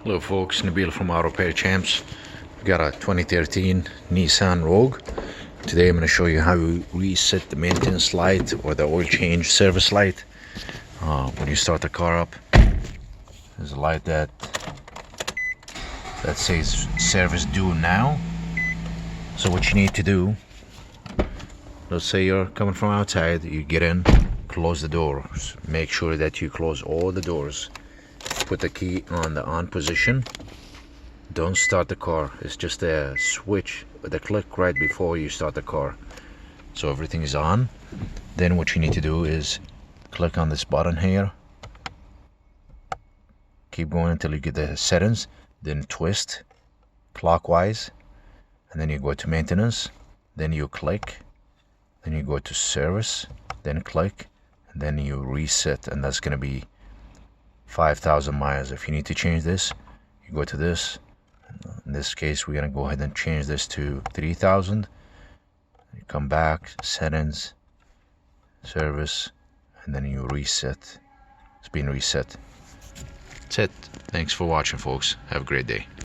Hello folks, Nabil from Auto Repair Champs. We got a 2013 Nissan Rogue. Today I'm going to show you how you reset the maintenance light or the oil change service light. When you start the car up, there's a light that says service due now. So what you need to do, let's say you're coming from outside, you get in, close the doors. Make sure that you close all the doors. Put the key on the on position. Don't start the car. It's just a switch with a click right before you start the car, so everything is on. Then what you need to do is click on this button here, keep going until you get the settings, then twist clockwise, and then you go to maintenance, then you click, then you go to service, then click, and then you reset, and that's going to be 5,000 miles. If you need to change this, you go to this. In this case, we're going to go ahead and change this to 3,000. You come back, settings, service, and then you reset. It's been reset. That's it. Thanks for watching, folks. Have a great day.